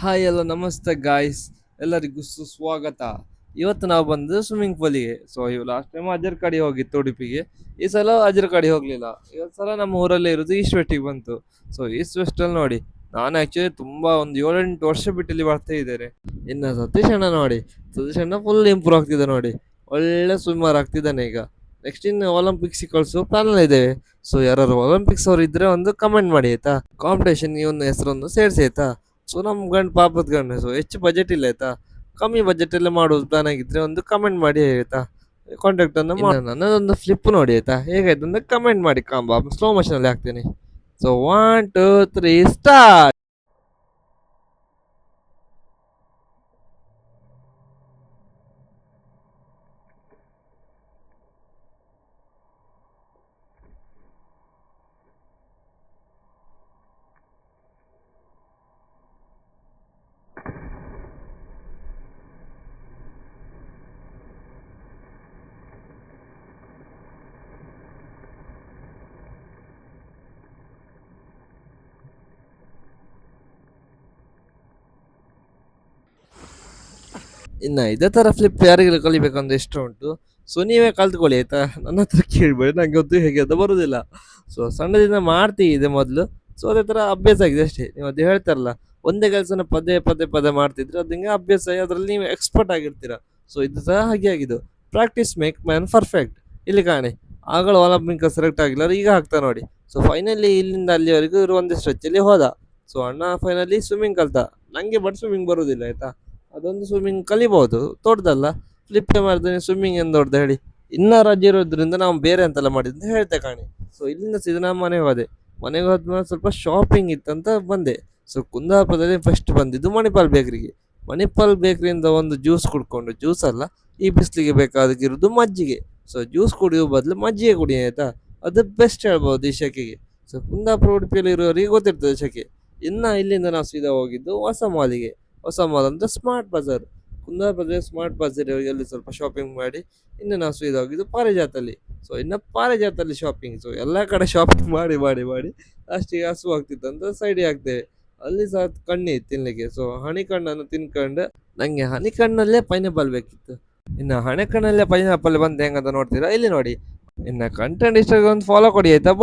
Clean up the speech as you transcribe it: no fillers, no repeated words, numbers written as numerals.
Hi ಎಲ್ಲ ನಮಸ್ತೆ guys, ಎಲ್ಲರಿಗೂ ಸುಸ್ವಾಗತ. ಇವತ್ತು ನಾವು ಬಂದು ಸ್ವಿಮ್ಮಿಂಗ್ ಪೂಲಿಗೆ. ಸೊ ಇವು ಲಾಸ್ಟ್ ಟೈಮ್ ಅಜರ್ ಕಡೆ ಹೋಗಿತ್ತು ಉಡುಪಿಗೆ. ಈ ಸಲ ಅಜರ್ ಕಡೆ ಹೋಗ್ಲಿಲ್ಲ. ಇವತ್ತು ಸಲ ನಮ್ಮ ಊರಲ್ಲೇ ಇರೋದು ಈಸ್ಟ್ ವೆಸ್ಟಿಗೆ ಬಂತು. ಸೊ ಈಸ್ಟ್ ವೆಸ್ಟಲ್ಲಿ ನೋಡಿ, ನಾನು ಆ್ಯಕ್ಚುಲಿ ತುಂಬ ಒಂದು 7-8 ವರ್ಷ ಬಿಟ್ಟು ಇಲ್ಲಿ ಬರ್ತಾ ಇದ್ದೇನೆ. ಇನ್ನು ಸತೀಶ್ ಅಣ್ಣ ನೋಡಿ, ಸತೀಶ್ ಅಣ್ಣ ಫುಲ್ ಇಂಪ್ರೂವ್ ಆಗ್ತಿದೆ ನೋಡಿ, ಒಳ್ಳೆ ಸ್ವಿಮ್ಮರ್ ಆಗ್ತಿದ್ದಾನೆ ಈಗ. ನೆಕ್ಸ್ಟ್ ಇನ್ನು ಒಲಿಂಪಿಕ್ಸ್ ಕಳಿಸೋ ಪ್ಲಾನ್ ಇದ್ದೇವೆ. ಸೊ ಯಾರು ಒಲಿಂಪಿಕ್ಸ್ ಅವ್ರು ಇದ್ರೆ ಒಂದು ಕಮೆಂಟ್ ಮಾಡಿ ಆಯ್ತಾ. ಕಾಂಪಿಟೇಷನ್ ಇವನ ಹೆಸರನ್ನು ಸೇರಿಸಿ ಆಯ್ತಾ. ಸೊ ನಮ್ಮ ಗಂಡು ಪಾಪದ ಗಂಡು, ಸೊ ಹೆಚ್ಚು ಬಜೆಟ್ ಇಲ್ಲ ಆಯ್ತಾ. ಕಮ್ಮಿ ಬಜೆಟ್ ಎಲ್ಲ ಮಾಡೋದು ಪ್ಲಾನ್ ಆಗಿದ್ರೆ ಒಂದು ಕಮೆಂಟ್ ಮಾಡಿ ಆಯ್ತಾ. ಕಾಂಟ್ಯಾಕ್ಟ್ ಅನ್ನು ನನ್ನದೊಂದು ಫ್ಲಿಪ್ ನೋಡಿ ಆಯ್ತಾ, ಹೇಗಾಯ್ತು ಅಂತ ಕಮೆಂಟ್ ಮಾಡಿ. ಕಾಂಬ ಸ್ಲೋ ಮೋಷನ್ ಅಲ್ಲಿ ಹಾಕ್ತೀನಿ. So 1 2 3 start. ಇನ್ನು ಇದೇ ಥರ ಫ್ಲಿಪ್ ಯಾರಿಗೆಲ್ಲ ಕಲಿಬೇಕಂದ್ರೆ ಇಷ್ಟ ಉಂಟು. ಸೊ ನೀವೇ ಕಲ್ತ್ಕೊಳ್ಳಿ ಆಯ್ತಾ, ನನ್ನ ಹತ್ರ ಕೇಳ್ಬೇಡಿ, ನಂಗೆ ಗೊತ್ತು ಹೇಗೆ ಅದು ಬರೋದಿಲ್ಲ. ಸೊ ಸಣ್ಣದಿಂದ ಮಾಡ್ತೀವಿ ಮೊದಲು. ಸೊ ಅದೇ ಥರ ಅಭ್ಯಾಸ ಆಗಿದೆ ಅಷ್ಟೇ. ನೀವು ಅದು ಹೇಳ್ತಾರಲ್ಲ, ಒಂದೇ ಕೆಲಸನ ಪದೇ ಪದೇ ಪದೇ ಮಾಡ್ತಿದ್ರೆ ಅದು ಹಿಂಗೆ ಅಭ್ಯಾಸ ಆಗಿ ಅದರಲ್ಲಿ ನೀವು ಎಕ್ಸ್ಪರ್ಟ್ ಆಗಿರ್ತೀರ. ಸೊ ಇದು ಸಹ ಹಾಗೆ ಆಗಿದ್ದು. Practice make man perfect. ಇಲ್ಲಿ ಕಾಣಿ, ಆಗಳ ಒಲಿಂಪಿಕ್ ಸೆಲೆಕ್ಟ್ ಆಗಿಲ್ಲ, ಈಗ ಆಗ್ತಾ ನೋಡಿ. ಸೊ ಫೈನಲಿ ಇಲ್ಲಿಂದ ಅಲ್ಲಿವರೆಗೂ ಇರುವ ಒಂದು ಸ್ಟ್ರೆಚ್ಚಲ್ಲಿ ಹೋದ. ಸೊ ಅಣ್ಣ ಫೈನಲಿ ಸ್ವಿಮ್ಮಿಂಗ್ ಕಲ್ತ. ನನಗೆ ಬಟ್ ಸ್ವಿಮ್ಮಿಂಗ್ ಬರೋದಿಲ್ಲ ಆಯ್ತಾ. ಅದೊಂದು ಸ್ವಿಮ್ಮಿಂಗ್ ಕಲಿಬಹುದು, ದೊಡ್ಡದಲ್ಲ. ಫ್ಲಿಪ್ ಮಾಡಿದ್ರೆ ಸ್ವಿಮ್ಮಿಂಗ್ ಏನು ದೊಡ್ಡದು ಹೇಳಿ. ಇನ್ನ ರಜೆ ಇರೋದ್ರಿಂದ ನಾವು ಬೇರೆ ಅಂತೆಲ್ಲ ಮಾಡಿದ್ದು ಹೇಳ್ತೆ ಕಾಣಿ. ಸೊ ಇಲ್ಲಿಂದ ಸೀದಾ ನಾನು ಮನೆಗೆ ಹೋದೆ. ಮನೆಗೆ ಹೋದ್ಮೇಲೆ ಸ್ವಲ್ಪ ಶಾಪಿಂಗ್ ಇತ್ತಂತ ಬಂದೆ. ಸೊ ಕುಂದಾಪುರದಲ್ಲಿ ಫಸ್ಟ್ ಬಂದಿದ್ದು ಮಣಿಪಾಲ್ ಬೇಕ್ರಿಗೆ. ಮಣಿಪಾಲ್ ಬೇಕ್ರಿಯಿಂದ ಒಂದು ಜ್ಯೂಸ್ ಕುಡ್ಕೊಂಡು, ಜ್ಯೂಸ್ ಅಲ್ಲ, ಈ ಬಿಸಿಲಿಗೆ ಬೇಕಾದಕ್ಕಿರೋದು ಮಜ್ಜಿಗೆ. ಸೊ ಜ್ಯೂಸ್ ಕುಡಿಯೋ ಬದಲು ಮಜ್ಜಿಗೆ ಕುಡಿ ಆಯ್ತಾ, ಅದು ಬೆಸ್ಟ್ ಹೇಳ್ಬೋದು ಈ ಶೆಕೆಗೆ. ಸೊ ಕುಂದಾಪುರ ಉಡುಪಿಯಲ್ಲಿ ಇರೋರಿಗೆ ಗೊತ್ತಿರ್ತದೆ ಶೆಕೆ. ಇನ್ನು ಇಲ್ಲಿಂದ ನಾವು ಸೀದಾ ಹೋಗಿದ್ದು ಹೊಸ ಮಾಲಿಗೆ. ಹೊಸ ಮಾಲ್ ಅಂದರೆ ಸ್ಮಾರ್ಟ್ ಬಜಾರ್. ಕುಂದಾಪುರದ ಸ್ಮಾರ್ಟ್ ಬಜಾರ್ ಅಲ್ಲಿ ಸ್ವಲ್ಪ ಶಾಪಿಂಗ್ ಮಾಡಿ ಇನ್ನು ನಾವು ಸೀದಾ ಹೋಗಿದ್ದು ಪಾರಿಜಾತಲ್ಲಿ. ಸೊ ಇನ್ನು ಪಾರಿಜಾತಲ್ಲಿ ಶಾಪಿಂಗ್. ಸೊ ಎಲ್ಲ ಕಡೆ ಶಾಪಿಂಗ್ ಮಾಡಿ ಮಾಡಿ ಮಾಡಿ ಅಷ್ಟಿಗೆ ಹಸು ಆಗ್ತಿತ್ತು ಅಂತ ಸೈಡಿಗೆ ಆಗ್ತೇವೆ. ಅಲ್ಲಿ ಸಹ ಕಣ್ಣಿ ತಿನ್ಲಿಕ್ಕೆ. ಸೊ ಹಣಿಕಣ್ಣನ್ನು ತಿನ್ಕೊಂಡು ನನಗೆ ಹನಿಕಣ್ಣಲ್ಲೇ ಪೈನಾಪಲ್ ಬೇಕಿತ್ತು. ಇನ್ನು ಹಣೆಕಣ್ಣಲ್ಲೇ ಪೈನಾಪಲ್ ಬಂದು ಹೆಂಗಂತ ನೋಡ್ತೀರಾ, ಇಲ್ಲಿ ನೋಡಿ. ಇನ್ನು ಕಂಟೆಂಟ್ ಇಷ್ಟ ಒಂದು ಫಾಲೋ ಕೊಡಿ ಆಯ್ತಾ.